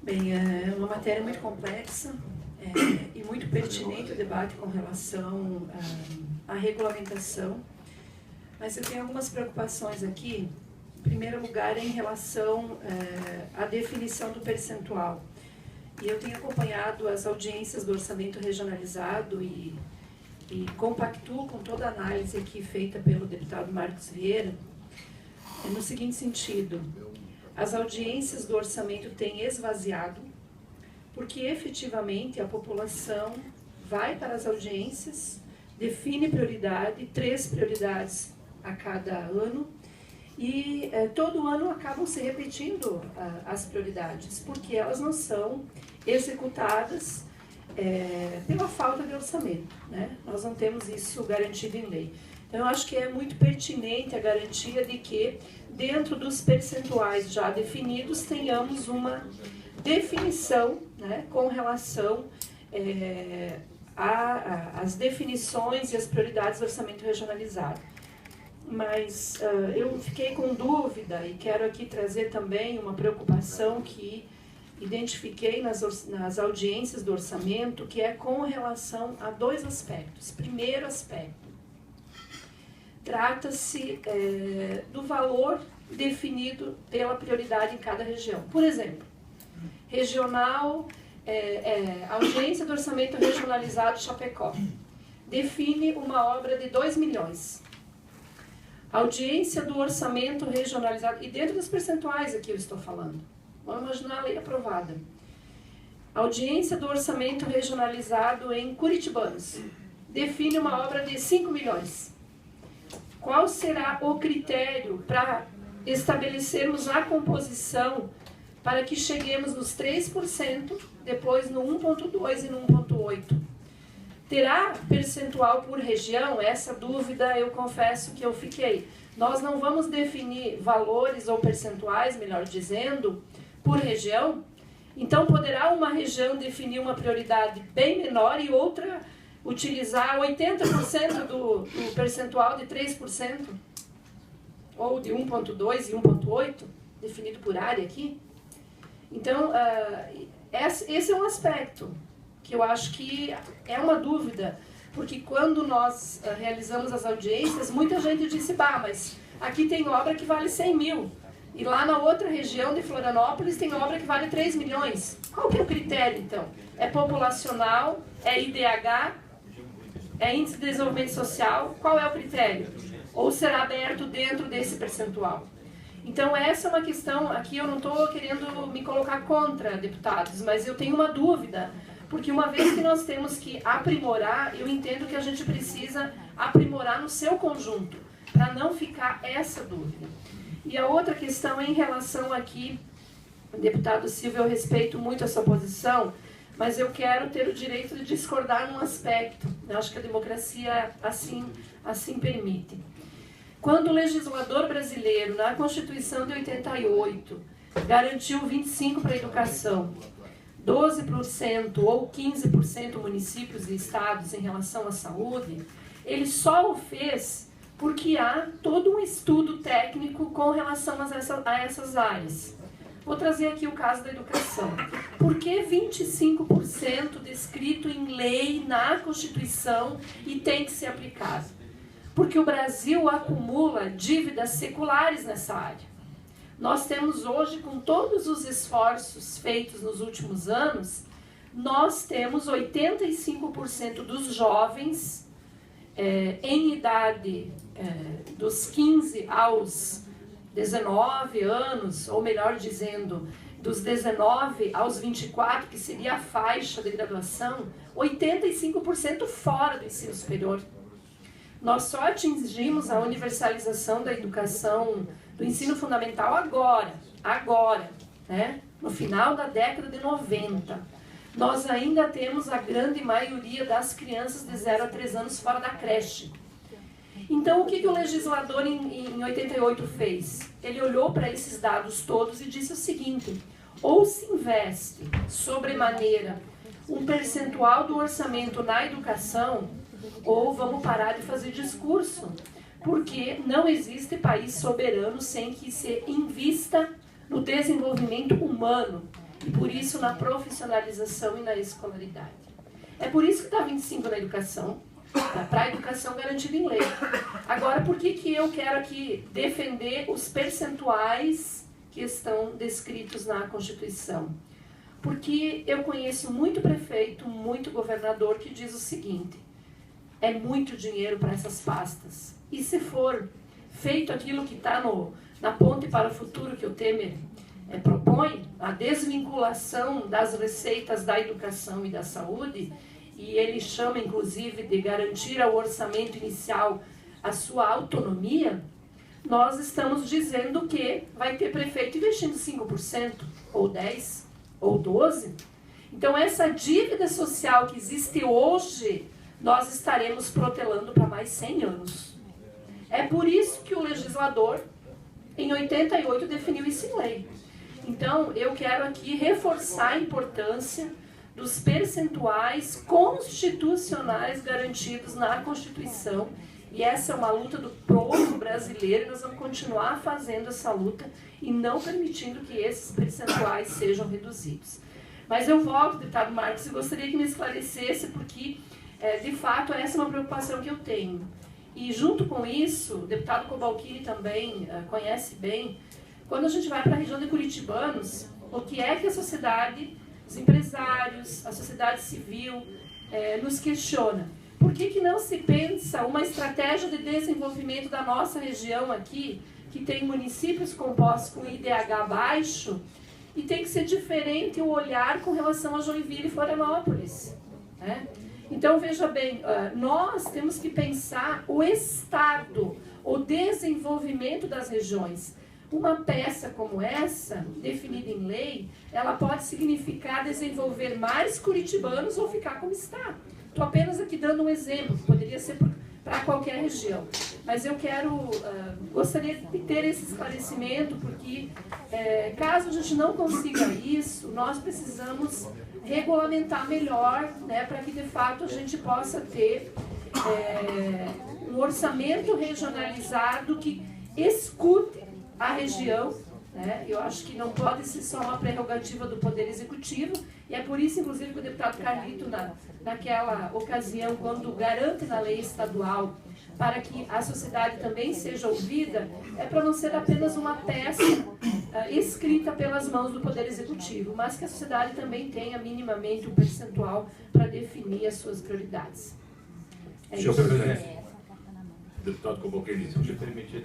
Bem, é uma matéria muito complexa e muito pertinente o debate com relação à regulamentação, mas eu tenho algumas preocupações aqui. Em primeiro lugar, em relação à definição do percentual. E eu tenho acompanhado as audiências do orçamento regionalizado e compactuo com toda a análise aqui feita pelo deputado Marcos Vieira, no seguinte sentido: as audiências do orçamento têm esvaziado, porque efetivamente a população vai para as audiências, define prioridade, 3 prioridades a cada ano, e todo ano acabam se repetindo as prioridades, porque elas não são executadas pela falta de orçamento, né? Nós não temos isso garantido em lei. Então, eu acho que é muito pertinente a garantia de que, dentro dos percentuais já definidos, tenhamos uma definição, né, com relação às definições e às prioridades do orçamento regionalizado. Mas eu fiquei com dúvida e quero aqui trazer também uma preocupação que identifiquei nas audiências do orçamento, que é com relação a 2 aspectos. Primeiro aspecto, trata-se do valor definido pela prioridade em cada região. Por exemplo, regional, audiência do orçamento regionalizado Chapecó define uma obra de 2 milhões. Audiência do orçamento regionalizado, e dentro dos percentuais aqui eu estou falando, vamos imaginar a lei aprovada. Audiência do orçamento regionalizado em Curitibanos define uma obra de 5 milhões. Qual será o critério para estabelecermos a composição para que cheguemos nos 3%, depois no 1,2% e no 1,8%? Terá percentual por região? Essa dúvida eu confesso que eu fiquei. Nós não vamos definir valores ou percentuais, melhor dizendo, por região? Então, poderá uma região definir uma prioridade bem menor e outra utilizar 80% do percentual de 3%? Ou de 1,2% e 1,8%, definido por área aqui? Então, esse é um aspecto que eu acho que é uma dúvida, porque quando nós realizamos as audiências, muita gente disse, mas aqui tem obra que vale 100 mil, e lá na outra região de Florianópolis tem obra que vale 3 milhões. Qual que é o critério, então? É populacional? É IDH? É índice de desenvolvimento social? Qual é o critério? Ou será aberto dentro desse percentual? Então, essa é uma questão, aqui eu não estou querendo me colocar contra deputados, mas eu tenho uma dúvida, porque uma vez que nós temos que aprimorar, eu entendo que a gente precisa aprimorar no seu conjunto, para não ficar essa dúvida. E a outra questão em relação aqui, deputado Silva, eu respeito muito a sua posição, mas eu quero ter o direito de discordar num aspecto. Eu acho que a democracia assim permite. Quando o legislador brasileiro, na Constituição de 88, garantiu 25% para a educação, 12% ou 15% municípios e estados em relação à saúde, ele só o fez porque há todo um estudo técnico com relação a essas áreas. Vou trazer aqui o caso da educação. Por que 25% descrito em lei na Constituição e tem que ser aplicado? Porque o Brasil acumula dívidas seculares nessa área. Nós temos hoje, com todos os esforços feitos nos últimos anos, nós temos 85% dos jovens em idade dos 15 aos 19 anos, ou melhor dizendo, dos 19 aos 24, que seria a faixa de graduação, 85% fora do ensino superior. Nós só atingimos a universalização da educação, do ensino fundamental agora, né? No final da década de 90. Nós ainda temos a grande maioria das crianças de 0 a 3 anos fora da creche. Então, o que o legislador em 88 fez? Ele olhou para esses dados todos e disse o seguinte: ou se investe sobremaneira um percentual do orçamento na educação, ou vamos parar de fazer discurso, porque não existe país soberano sem que se invista no desenvolvimento humano. e por isso na profissionalização e na escolaridade. É por isso que está 25 na educação, para a educação garantida em lei. Agora, por que eu quero aqui defender os percentuais que estão descritos na Constituição? Porque eu conheço muito prefeito, muito governador que diz o seguinte: é muito dinheiro para essas pastas. E se for feito aquilo que está na Ponte para o Futuro que o Temer propõe, a desvinculação das receitas da educação e da saúde, e ele chama inclusive de garantir ao orçamento inicial a sua autonomia, nós estamos dizendo que vai ter prefeito investindo 5%, ou 10%, ou 12%. Então essa dívida social que existe hoje, nós estaremos protelando para mais 100 anos. É por isso que o legislador, em 88, definiu isso em lei. Então, eu quero aqui reforçar a importância dos percentuais constitucionais garantidos na Constituição. E essa é uma luta do povo brasileiro, e nós vamos continuar fazendo essa luta e não permitindo que esses percentuais sejam reduzidos. Mas eu volto, deputado Marcos, e gostaria que me esclarecesse, porque, de fato, essa é uma preocupação que eu tenho. E junto com isso, o deputado Cobalcini também conhece bem, quando a gente vai para a região de Curitibanos, o que é que a sociedade, os empresários, a sociedade civil nos questiona? Por que não se pensa uma estratégia de desenvolvimento da nossa região aqui, que tem municípios compostos com IDH baixo, e tem que ser diferente o olhar com relação a Joinville e Florianópolis, né? Então, veja bem, nós temos que pensar o Estado, o desenvolvimento das regiões. Uma peça como essa, definida em lei, ela pode significar desenvolver mais curitibanos ou ficar como está. Estou apenas aqui dando um exemplo, que poderia ser para qualquer região. Mas eu gostaria de ter esse esclarecimento, porque caso a gente não consiga isso, nós precisamos regulamentar melhor, né, para que de fato a gente possa ter um orçamento regionalizado que escute a região, né? Eu acho que não pode ser só uma prerrogativa do Poder Executivo, e é por isso, inclusive, que o deputado Carlito, naquela ocasião, quando garante na lei estadual para que a sociedade também seja ouvida, é para não ser apenas uma peça escrita pelas mãos do Poder Executivo, mas que a sociedade também tenha minimamente um percentual para definir as suas prioridades. Senhor presidente, deputado Cobalcini, se eu te permitir